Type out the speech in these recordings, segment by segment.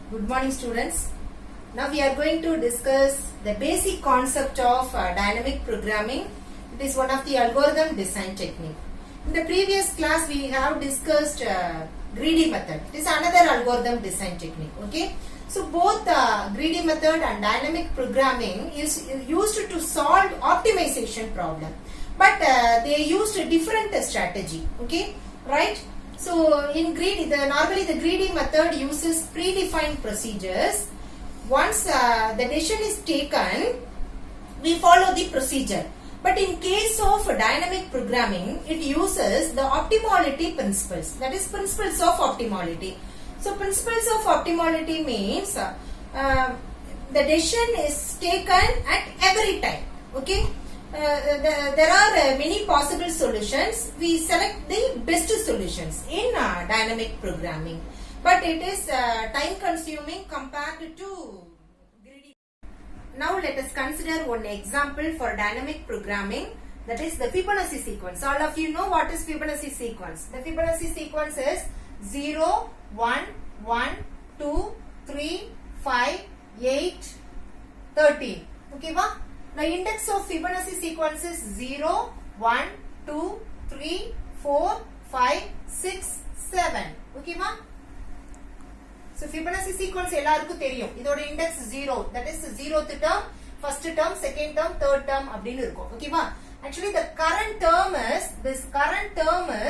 Good morning, students. Now we are going to discuss the basic concept of dynamic programming. It is one of the algorithm design technique. In the previous class we have discussed greedy method. It is another algorithm design technique. Okay. So both greedy method and dynamic programming is used to solve optimization problem. But they used a different strategy. Okay. Right. So in greedy, normally the greedy method uses predefined procedures. Once the decision is taken, we follow the procedure. But in case of dynamic programming, it uses the optimality principles. That is principles of optimality. So principles of optimality means the decision is taken at every time. Okay. There are many possible solutions. We select the best solutions in dynamic programming, but it is time consuming compared to greedy. Now let us consider one example for dynamic programming, that is the Fibonacci sequence. All of you know what is Fibonacci sequence. The Fibonacci sequence is 0, 1, 1, 2, 3, 5, 8, 13. Okay, va? The index of Fibonacci sequence is 0, 1, 2, 3, 4, 5, 6, 7. Okay, ma? So Fibonacci sequence எல்லாருக்கும் தெரியும். இதோட index 0. That is 0th term, first term, second term, third term அப்படின்னு இருக்கும். Okay, ma? Actually the current term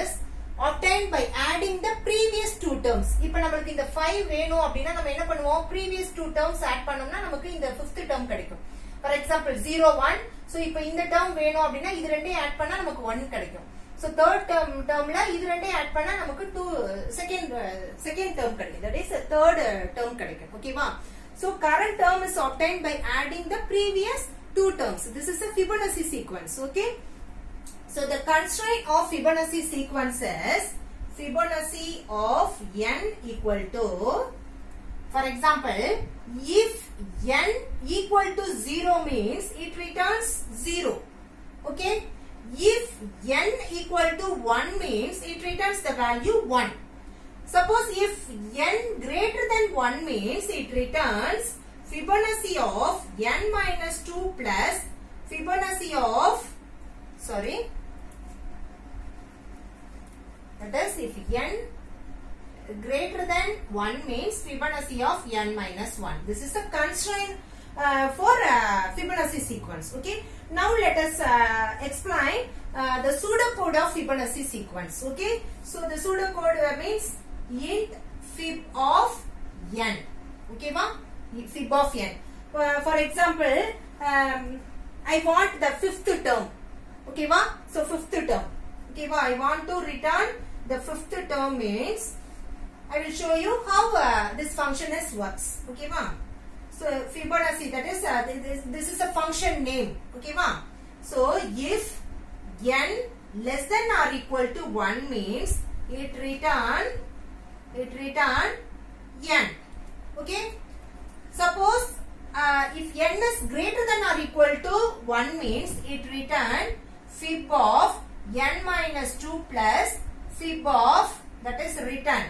is obtained by adding the previous two terms. இப்போ நமக்கு இந்த 5 வேணும் அப்படினா நம்ம என்ன பண்ணுவோம்? Previous two terms add பண்ணோம்னா நமக்கு இந்த 5th term கிடைக்கும். For example 0 1. So இப்போ இந்த term வேணும் அப்படினா இது ரெண்டையும் ஆட் பண்ணா நமக்கு 1 கிடைக்கும். So third termல இது ரெண்டையும் ஆட் பண்ணா நமக்கு second term கிடைக்கும். That is third term கிடைக்கும். ஓகேவா? So current term is obtained by adding the previous two terms. This is a Fibonacci sequence. Okay? So the constraint of Fibonacci sequence is Fibonacci of n equal to, for example, if n equal to 0 means it returns 0. Okay? If n equal to 1 means it returns the value 1. Suppose if n greater than 1 means it returns Fibonacci of n minus 2 plus Fibonacci of, that is if n greater than 1 means Fibonacci of n minus 1. This is a constraint for Fibonacci sequence. Okay. Now let us explain the pseudocode of Fibonacci sequence. Okay. So the pseudocode means int fib of n. Okay, ma? Fib of n. For example, I want the 5th term. Okay, ma? So 5th term. Okay, ma? I want to return the 5th term means I will show you how this function works. Okay, ma? So Fibonacci, that is this is a function name. Okay, ma? So if n less than or equal to 1 means it return n. Okay. Suppose if n is greater than or equal to 1 means it return fib of n minus 2 plus fib of, that is return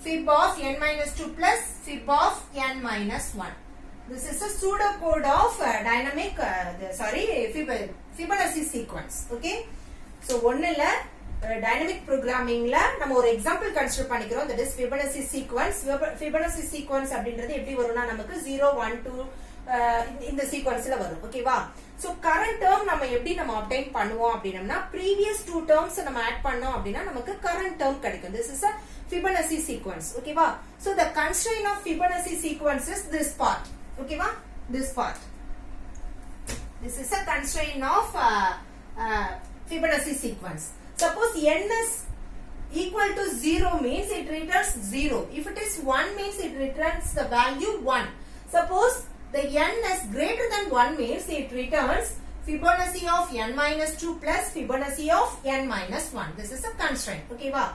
fib of n minus 2 plus fib of n minus 1. This is a pseudocode of dynamic Fibonacci sequence. Okay. So ஒண்ணுல dynamic programmingல நம்ம ஒரு example consider பண்ணிக்கிறோம், that is Fibonacci sequence. Fibonacci sequence அப்படின்றது எப்படி வரும்னா நமக்கு 0 1 2 இந்த சீக்வென்ஸ்ல வரும். ஓகேவா? சோ current term நம்ம எப்படி obtain பண்ணுவோம் அப்படினா previous two terms நம்ம ஆட் பண்ணோம் அப்படினா நமக்கு current term கிடைக்கும். This is a Fibonacci sequence. ஓகேவா? So the constraint of Fibonacci sequence is this part. ஓகேவா? This part. This is a constraint of Fibonacci sequence. Suppose n is equal to 0 means it returns 0. If it is 1 means it returns the value 1. Suppose the n is greater than 1 means it returns Fibonacci of n minus 2 plus Fibonacci of n minus 1. This is a constraint. Okay, va?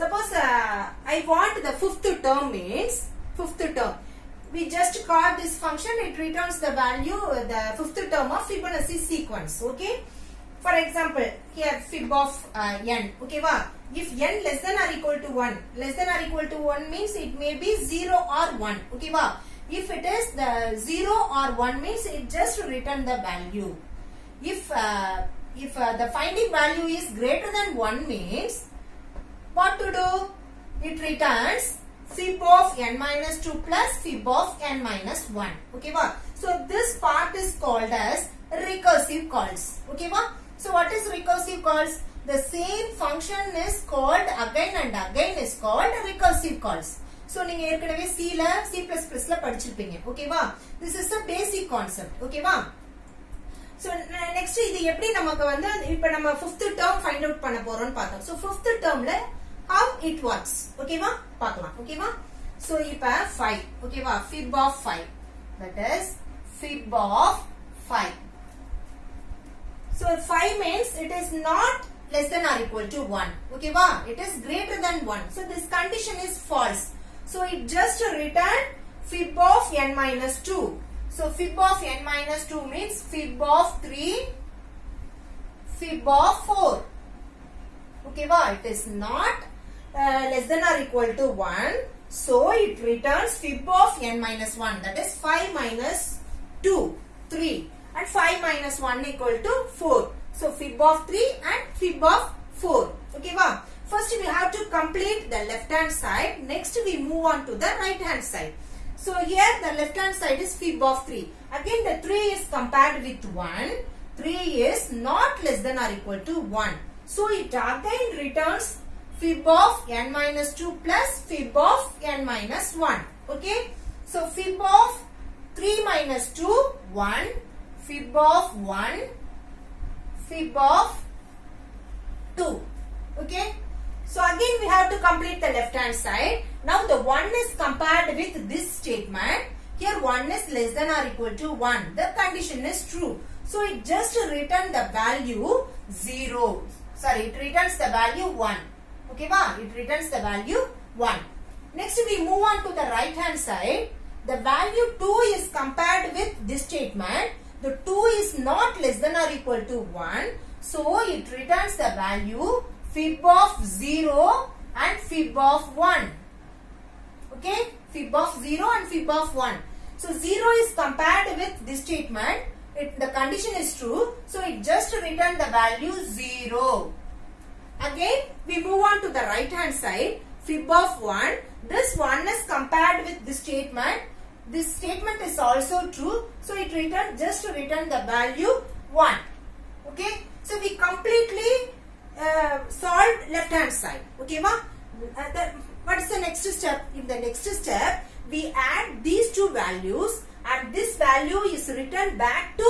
Suppose I want the 5th term means 5th term. We just call this function, it returns the value, the 5th term of Fibonacci sequence. Okay. For example, here fib of n. Okay, va? if n less than or equal to 1, less than or equal to 1 means it may be 0 or 1. Okay, wow. If it is the 0 or 1 means it just return the value. If the finding value is greater than 1 means what to do? It returns fib of n minus 2 plus fib of n minus 1. Okay, wow. So this part is called as recursive calls. Okay, wow. So what is recursive calls? The same function is called again and again is called recursive calls. So நீங்க ஏற்கனவே C++ ல படிச்சிருப்பீங்க. Okay வா? This is a basic concept. Okay வா? So next இது எப்படி நமக்கு வந்து இப்ப நம்ம 5th term find out பண்ண போறோம்னு பார்த்தோம். So 5th termல how it works. Okay வா? பார்க்கலாம். Okay வா? So இப்ப 5. Okay வா? Fib of 5. That is fib of 5. So 5 means it is not less than or equal to 1. Okay wow? It is greater than 1. So this condition is false. So it just return fib of n minus 2. So fib of n minus 2 means fib of 3, fib of 4. Okay wow? It is not less than or equal to 1. So it returns fib of n minus 1. That is 5 minus 2, 3. And 5 minus 1 equal to 4. So fib of 3 and fib of 4. Okay, wow. First we have to complete the left hand side. Next we move on to the right hand side. So here the left hand side is fib of 3. Again the 3 is compared with 1. 3 is not less than or equal to 1. So it again returns fib of n minus 2 plus fib of n minus 1. Okay. So fib of 3 minus 2, 1. Fib of 1, fib of 2. Okay. So again we have to complete the left hand side. Now the 1 is compared with this statement. Here 1 is less than or equal to 1. The condition is true. So it just return the value 0. Sorry, it returns the value 1. Okay, wow? It returns the value 1. Next we move on to the right hand side. The value 2 is compared with this statement. The 2 is not less than or equal to 1. So it returns the value fib of 0 and fib of 1. Okay. Fib of 0 and fib of 1. So 0 is compared with this statement. The condition is true. So it just returns the value 0. Again we move on to the right hand side. Fib of 1. This 1 is compared with this statement. This statement is also true. So it just return the value 1. Okay. So we completely solved left hand side. Okay ma? What is the next step? In the next step we add these two values and this value is returned back to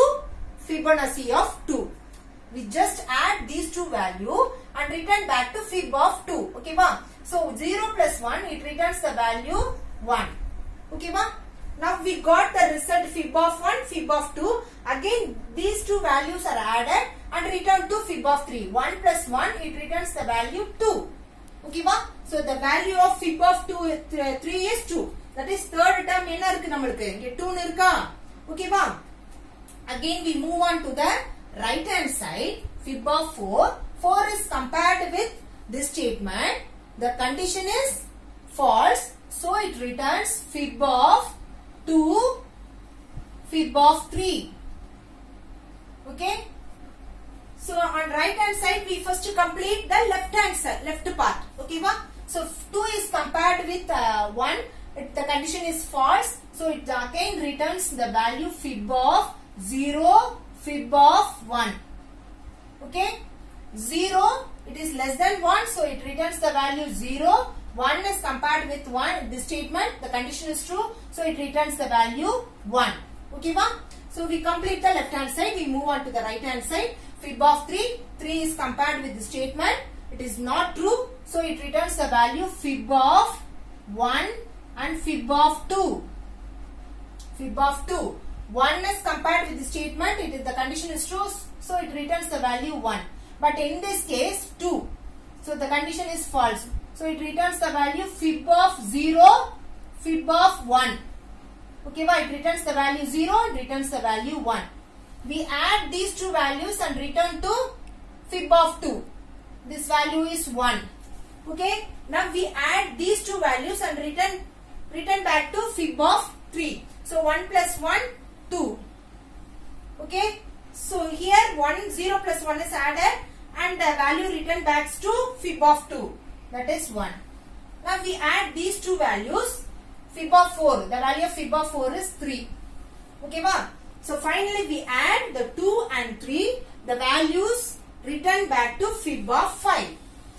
Fibonacci of 2. We just add these two values and return back to fib of 2. Okay ma? So 0 plus 1 it returns the value 1. Okay ma? Now we got the result fib of 1, fib of 2. Again these two values are added and returned to fib of 3. 1 plus 1 it returns the value 2. Okay va? So the value of fib of 3 is 2. That is third term என்ன இருக்கு நமக்கு? இங்க 2 னு இருக்கா? Okay va? Again we move on to the right hand side. Fib of 4. 4 is compared with this statement. The condition is false. So it returns fib of 2, fib of 3. Okay. So on right hand side we first complete the left hand side, left part. Okay va? So 2 is compared with 1. The condition is false. So it again returns the value fib of 0, fib of 1. Okay. 0 it is less than 1. So it returns the value 0. 1 is compared with 1. This statement the condition is true. So it returns the value 1. Okay va? So we complete the left hand side. We move on to the right hand side. Fib of 3. 3 is compared with the statement. It is not true. So it returns the value fib of 1 and fib of 2. Fib of 2. 1 is compared with the statement. The condition is true. So it returns the value 1. But in this case 2. So the condition is false. So it returns the value fib of 0, fib of 1. Okay, well, it returns the value 0 and returns the value 1. We add these two values and return to fib of 2. This value is 1. Okay, now we add these two values and return back to fib of 3. So 1 plus 1, 2. Okay, so here 0 plus 1 is added and the value returned back to fib of 2, that is 1. Now we add these two values, fib of 4, the value of fib of 4 is 3. Okay va? So finally we add the 2 and 3, the values return back to fib of 5.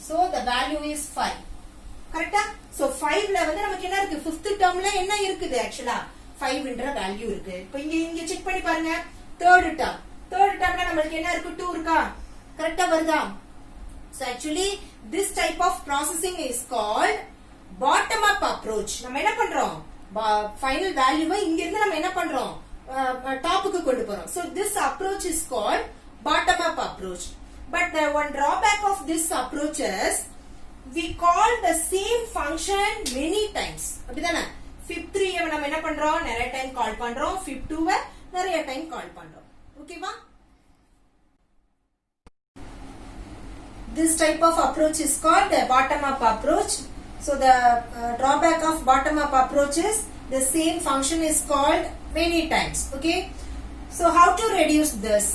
So the value is 5. Correct? So 5 la வந்து நமக்கு என்ன இருக்கு? 5th termல என்ன இருக்குது actually? 5 என்ற value இருக்கு. இப்போ இங்க செக் பண்ணி பாருங்க. third termல நமக்கு என்ன இருக்கு? 2 இருக்கா? கரெக்ட்டா வருதா? So actually this type of processing is called bottom up approach. நம்ம என்ன பண்றோம்? final value இங்க இருந்து நம்ம என்ன பண்றோம்? டாப்புக்கு கொண்டு போறோம். So this approach is called bottom up approach. But the one drawback of this approach is we call the same function many times. அப்படிதானே? fib 3 நம்ம என்ன பண்றோம்? நிறைய டைம் கால் பண்றோம். fib 2 நிறைய டைம் கால் பண்றோம். ஓகேவா? This type of approach is called the bottom up approach. So the drawback of bottom up approach is the same function is called many times. Okay, so how to reduce this?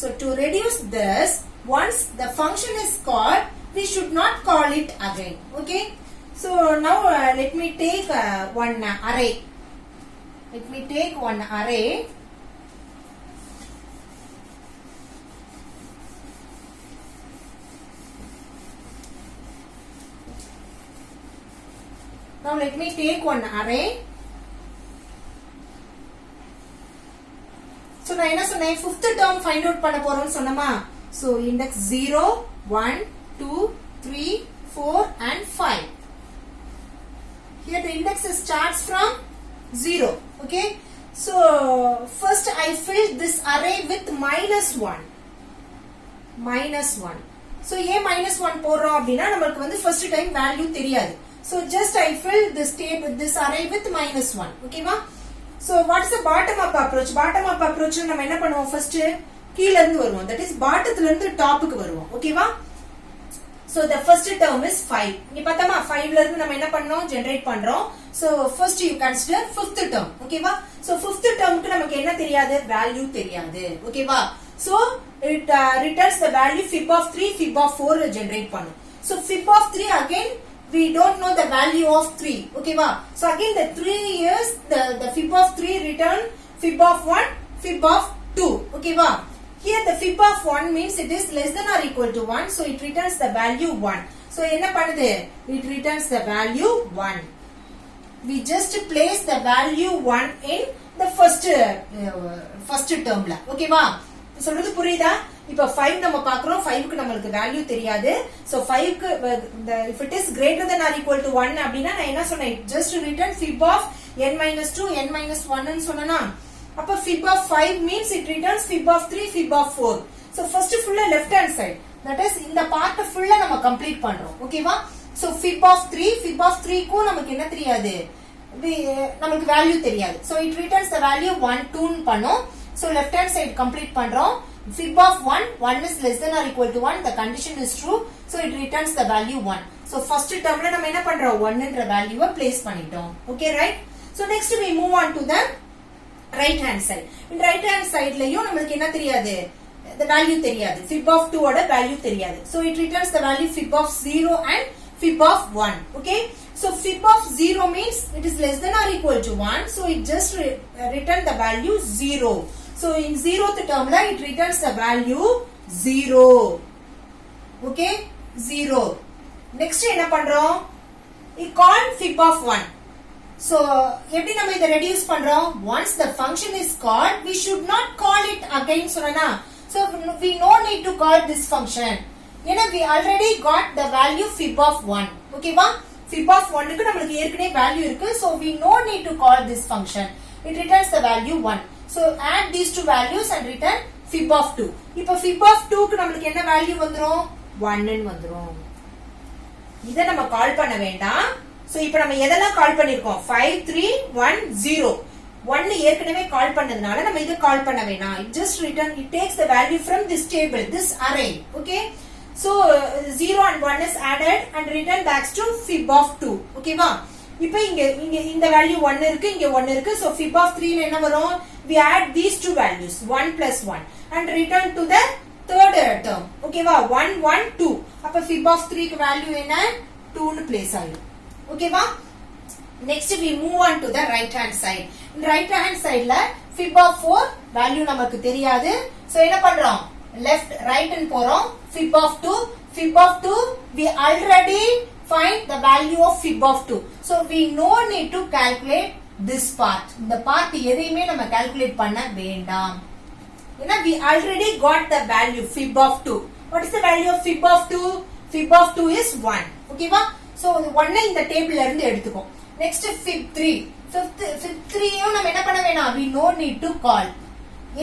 So to reduce this, once the function is called, we should not call it again. Okay, so now let me take one array. Let me take one array. Now let me take one array. So நான் என்ன சொன்னேன்? 5th term find out பண்ண போறோம்னு சொன்னமா? So index 0, 1, 2, 3, 4 and 5. Here the index starts from 0. Okay. So first I fill this array with -1. -1. So ஏன் -1 போடுறோம் அப்படின்னா நமக்கு வந்து first time value தெரியாது. So just I fill this array with -1. Okay va? So what is the bottom up approach? Bottom up approach நம்ம என்ன பண்ணுவோம்? First கீழ இருந்து வருவோம். That is bottomல இருந்து டாப்புக்கு வருவோம். Okay va? So the first term is 5. இங்க பார்த்தமா 5ல இருந்து நம்ம என்ன பண்ணோம்? ஜெனரேட் பண்றோம். So first you consider 5th term. Okay va? So 5th termக்கு நமக்கு என்ன தெரியாது? Value தெரியாது. Okay va? So it returns the value fib of 3, fib of 4 generate பண்ணும். So fib of 3 again we don't know the value of 3. Okay va? So again the 3 is the fib of 3 return fib of 1, fib of 2. Okay va? Here the fib of 1 means it is less than or equal to 1. So it returns the value 1. So என்ன பண்ணுது? It returns the value 1. We just place the value 1 in the first termல. Okay va? சொல்றது புரியுதா? இப்ப 5 நம்ம பார்க்கிறோம். 5க்கு நமக்கு value தெரியாது. So 5க்கு if it is greater than or equal to 1 அப்படினா நான் என்ன சொன்னேன்? Just return fib of n-2 n-1 ன்னு சொன்னனா? அப்ப fib of 5 means it returns fib of 3 fib of 4. So first full left hand side, that is இந்த part full நம்ம complete பண்றோம். ஓகேவா? So fib of 3 க்கு நமக்கு என்ன தெரியாது? நமக்கு வேல்யூ தெரியாது. So it returns the value 1 2 ன்னு பண்ணோம். So left hand side complete பண்றோம். Fib of 1 is less than or equal to 1, the condition is true. So it returns the value 1. So first termல நம்ம என்ன பண்றோம்? 1 என்ற வேல்யூவை place பண்ணிட்டோம். Okay right? So next we move on to the right hand side. In right hand side லயும் நமக்கு என்ன தெரியாது? The value தெரியாது. Fib of 2 ஓட value தெரியாது. So it returns the value fib of 0 and fib of 1. Okay? So fib of 0 means it is less than or equal to 1. So it just return the value 0. So in 0th term la it returns the value 0. Okay? 0. Next என்ன பண்றோம்? We call fib of 1. So எப்படி நம்ம இத reduce பண்றோம்? Once the function is called, we should not call it again சொன்னனா? So we no need to call this function. ஏன்னா we already got the value fib of 1. Okay வா? Fib of 1 க்கு நமக்கு ஏற்கனவே வேல்யூ இருக்கு. So we no need to call this function. It returns the value 1. So add these two values and return fib of 2. இப்போ fib of 2 க்கு நமக்கு என்ன value வந்துரும்? 1 ன்னு வந்துரும். இத நம்ம கால் பண்ண வேண்டாம். So இப்போ நம்ம எதெல்லாம் கால் பண்ணிருக்கோம்? 5 3 1 0. 1 ஏற்கனவே கால் பண்ணதுனால நம்ம இத கால் பண்ண வேண்டாம். It just return, it takes the value from this table, this array. Okay? so 0 and 1 is added and return back to fib of 2. Okay va? இப்போ இங்க இந்த வேல்யூ 1 இருக்கு, இங்க 1 இருக்கு. So fib of 3 ல என்ன வரும்? We add these two values 1 plus 1 and return to the third term. Okay va? 1 1 2. அப்ப fib of 3 க்கு வேல்யூ என்ன? 2 னு place ஆயிடும். Okay va? Next we move on to the right hand side. In right hand side la fib of 4 value நமக்கு தெரியாது. So என்ன பண்றோம்? Left right ன்னு போறோம். Fib of 2 we already find the value of fib of 2. So we no need to calculate this part. இந்த part எதையுமே நம்ம calculate பண்ண வேண்டாம். ஏன்னா we already got the value fib of 2. What is the value of fib of 2? Fib of 2 is 1. Okay va? So 1 இந்த டேபிள்ல இருந்து எடுத்துக்கோ. Next fib 3. Fib 3 யும் நம்ம என்ன பண்ண வேணாம்? We no need to call.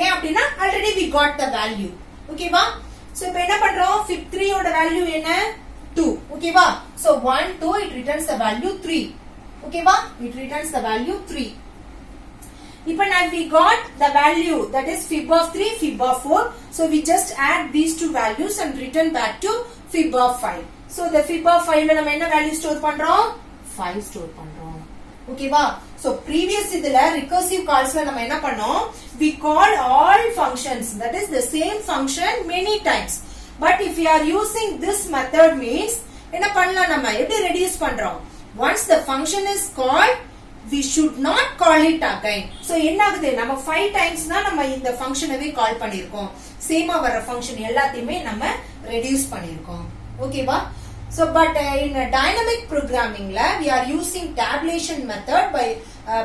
ஏன் அப்படினா already we got the value. Okay va? So இப்போ என்ன பண்றோம்? Fib 3 ஓட வேல்யூ என்ன? 2. Okay va? So 1 2 it returns the value 3. Okay va? It returns the value 3. If now we got the value that is fib of 3, fib of 4. So we just add these two values and return back to fib of 5. So the fib of 5 ல நம்ம என்ன value store பண்றோம்? 5 store பண்றோம். Okay va? So previous இதுல recursive calls ல நம்ம என்ன பண்ணோம்? We call all functions, that is the same function many times. But if we are using this method means என்ன பண்ணலாம் நம்ம? எப்படி reduce பண்றோம்? Once the function is called, we should not call it again. So என்ன ஆகுது? நம்ம 5 times தான் நம்ம இந்த ஃபங்க்ஷனவே கால் பண்ணிருக்கோம். சேமா வர ஃபங்க்ஷன் எல்லாத்தையுமே நம்ம ரெடியூஸ் பண்ணிருக்கோம். ஓகேவா? So but in dynamic programming la we are using tabulation method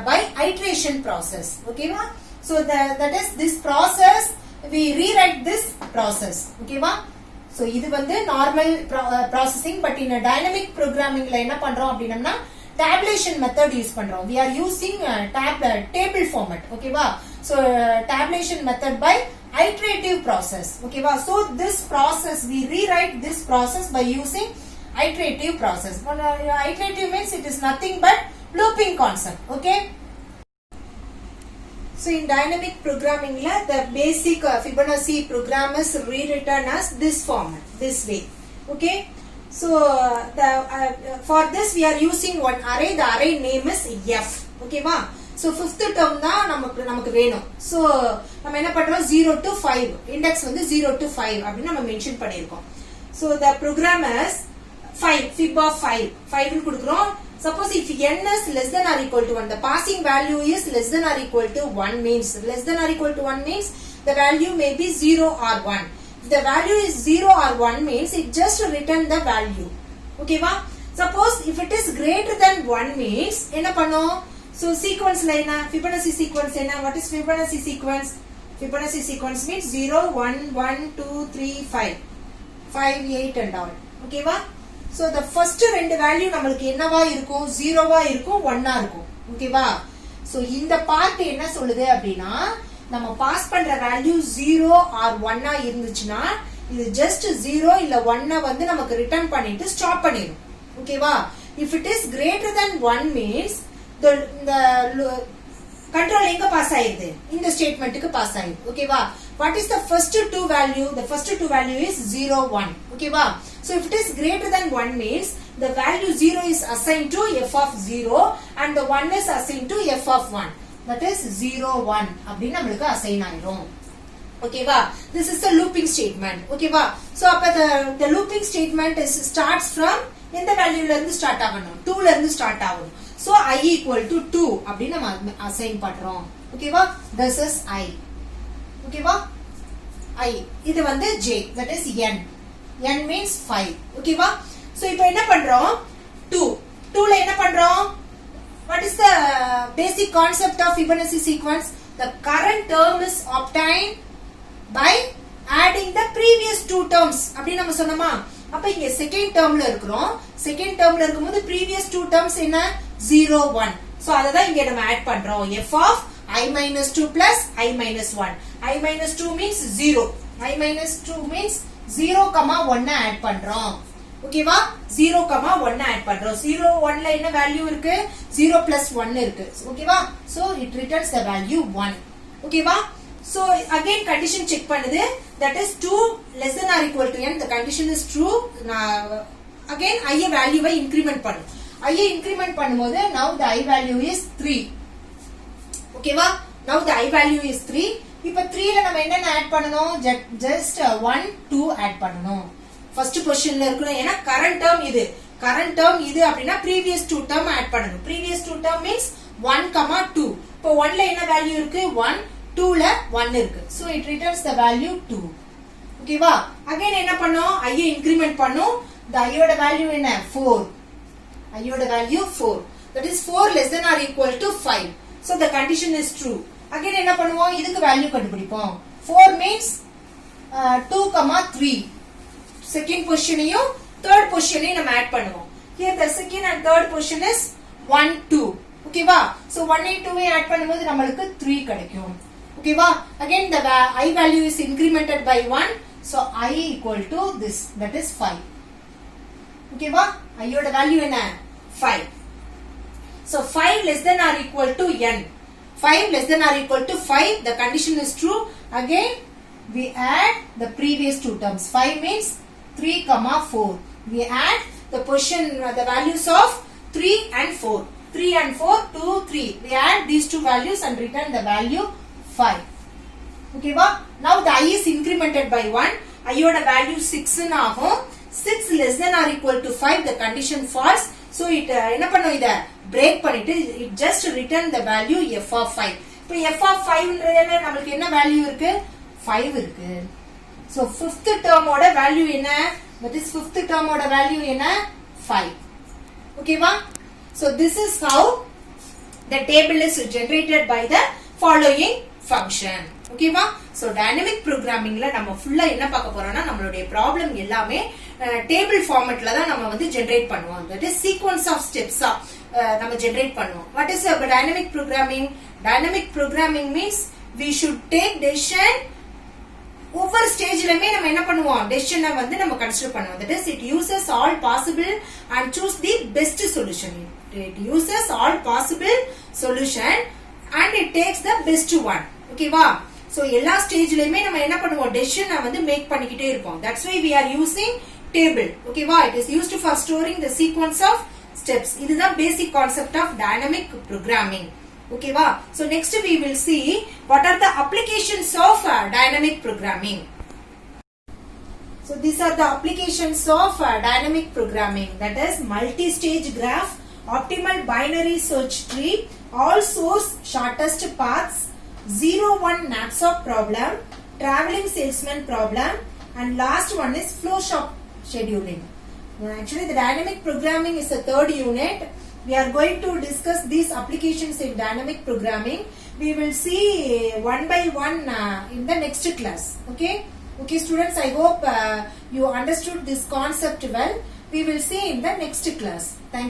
by iteration process. Okay va? So that is this process we rewrite this process. Okay va? So இது வந்து normal processing, but in a dynamic programming la என்ன பண்றோம் அப்படினா tabulation method use பண்றோம். We are using table format. Okay va? So tabulation method by iterative process. Okay va? So this process we rewrite this process by using iterative process. Iterative means it is nothing but looping concept. Okay? So in dynamic programming la the basic Fibonacci program is rewritten as this format, this way. Okay? So for this we are using one array. The array name is F. Okay va? So fifth term தான் நமக்கு வேணும். So நம்ம என்ன பண்றோம்? 0 to 5 index வந்து 0 to 5 அப்படி நம்ம mention பண்ணிருக்கோம். So the program is 5 fib of 5 னு கொடுக்கிறோம். Suppose if n is less than or equal to 1, the passing value is less than or equal to 1 means less than or equal to 1 means the value may be 0 or 1. If the value is 0 or 1 means it just return the value. Okay va? Suppose if it is greater than 1 means என்ன பண்ணும்? So sequence la என்ன? Fibonacci sequence என்ன? What is Fibonacci sequence? Fibonacci sequence means 0 1 1 2 3 5 5 8 and all. Okay va? So the first ரெண்டு value நமக்கு என்னவா இருக்கும்? 0வா இருக்கும், 1ஆ இருக்கும். ஓகேவா? So இந்த பார்ட் என்ன சொல்லுது அப்படினா நம்ம பாஸ் பண்ற வேல்யூ 0 or 1ஆ இருந்துச்சுனா இது just 0 இல்ல 1 வந்து நமக்கு ரிட்டர்ன் பண்ணிட்டு ஸ்டாப் பண்ணிரும். ஓகேவா? If it is greater than 1 means the control எங்க பாஸ் ஆயிருது? இந்த ஸ்டேட்மென்ட்க்கு பாஸ் ஆயிருது. ஓகேவா? What is the first two value? The first two value is 0 1. ஓகேவா? So if it is greater than 1 means the value 0 is assigned to f of 0 and the 1 is assigned to f of 1. That is 0 1 அப்படி நமக்கு assign ஆயிரும். ஓகேவா? This is the looping statement. ஓகேவா? So அப்ப the looping statement is starts from எந்த வேல்யூல இருந்து start ஆகணும்? 2 ல இருந்து ஸ்டார்ட் ஆகும். So I equal to 2 அப்படி நம்ம அசைன் பண்றோம். ஓகேவா? This is I. ஓகேவா? I இது வந்து J, that is n. n means 5. ஓகேவா? So இப்போ என்ன பண்றோம்? 2 ல என்ன பண்றோம்? What is the basic concept of Fibonacci sequence? The current term is obtained by adding the previous two terms. அப்படி நம்ம சொன்னோமா? அப்ப இங்க செகண்ட் டேர்ம்ல இருக்கிறோம். செகண்ட் டேர்ம்ல இருக்கும்போது previous two terms என்ன? 0 1. So அத தான் இங்க நம்ம ஆட் பண்றோம். f of I minus 2 plus I minus 1. I minus 2 means 0. I minus 2 means 0, 1 add பண்றோம். ஓகேவா? 0, 1 ஆட் பண்றோம். 0 1 ல என்ன வேல்யூ இருக்கு? 0 plus 1 இருக்கு. ஓகேவா? So it returns the value 1. ஓகேவா? So again condition check பண்ணுது, that is 2 less than or equal to n, the condition is true. Again I value I increment பண்ணும். I increment பண்ணும்போது now the I value is 3. ஓகேவா? now the I value is 3. இப்ப 3ல நம்ம என்னென்ன add பண்ணணும்? just 1 2 add பண்ணணும். first positionல இருக்கணும். ஏன்னா current term இது அப்படினா previous 2 term ஆட் பண்ணணும். previous 2 term means 1 2. இப்போ 1ல என்ன வேல்யூ இருக்கு? 1, 2ல 1 இருக்கு. so it returns the value 2. ஓகேவா? again என்ன பண்ணோம்? I increment பண்ணோம். the I ஓட வேல்யூ என்ன? 4. I ஓட value 4. that is 4 less than or equal to 5. so the condition is true. again என்ன பண்ணுவோம்? இதுக்கு வேல்யூ கண்டுபிடிப்போம். 4 means 2, 3. second positionையும் third positionையும் நம்ம ஆட் பண்ணுவோம். here the second and third position is 1 2. ஓகேவா? so 1 ஐ 2 ஐ ஆட் பண்ணும்போது நமக்கு 3 கிடைக்கும். ஓகேவா? again the I value is incremented by 1. so I equal to this, that is 5. ஓகேவா? I ஓட வேல்யூ என்ன? 5. so 5 less than or equal to n. 5 less than or equal to 5, the condition is true. again we add the previous two terms. 5 means 3, 4. we add the position, the values of 3 and 4. 3 and 4, 2, 3. we add these two values and return the value 5. okay va? now the I is incremented by 1. I oda value 6 ன்னு ஆகும். 6 less than or equal to 5, the condition false. so it என்ன பண்ணும்? இத break பண்ணிட்டு it just return the value f of 5. இப்போ f of 5ன்றதுல நமக்கு என்ன value இருக்கு? 5 இருக்கு. so fifth term ஓட வேல்யூ என்ன? that is fifth term ஓட வேல்யூ என்ன? 5. ஓகேவா? so this is how the table is generated by the following function. ஓகேவா? so dynamic programmingல நம்ம ஃபுல்லா என்ன பார்க்க போறோம்னா நம்மளுடைய ப்ராப்ளம் எல்லாமே டேபிள் ஃபார்மட்ல தான் நம்ம வந்து ஜெனரேட் பண்ணுவோம். that is sequence of steps நம்ம ஜெனரேட் பண்ணுவோம். what is dynamic programming? dynamic programming means we should take decision ஒவ்வொரு ஸ்டேஜ்லயுமே நம்ம என்ன பண்ணுவோம்? டெசிஷனை வந்து நம்ம கன்சிடர் பண்ணுவோம். that is it uses all possible and choose the best solution. it uses all possible solution and it takes the best one. ஓகேவா? so எல்லா ஸ்டேஜ்லயுமே நம்ம என்ன பண்ணுவோம்? டெசிஷனை வந்து மேக் பண்ணிக்கிட்டே இருப்போம். that's why we are using table. ஓகேவா? it is used for storing the sequence of steps. இதுதான் basic concept of dynamic programming. ஓகேவா? so next we will see what are the applications of dynamic programming. so these are the applications of dynamic programming, that is multi-stage graph, optimal binary search tree, all source shortest paths, 0-1 knapsack problem, traveling salesman problem, and last one is flow shop scheduling. actually the dynamic programming is the third unit. we are going to discuss these applications in dynamic programming. we will see one by one in the next class. okay students, I hope you understood this concept well. we will see in the next class. thank you.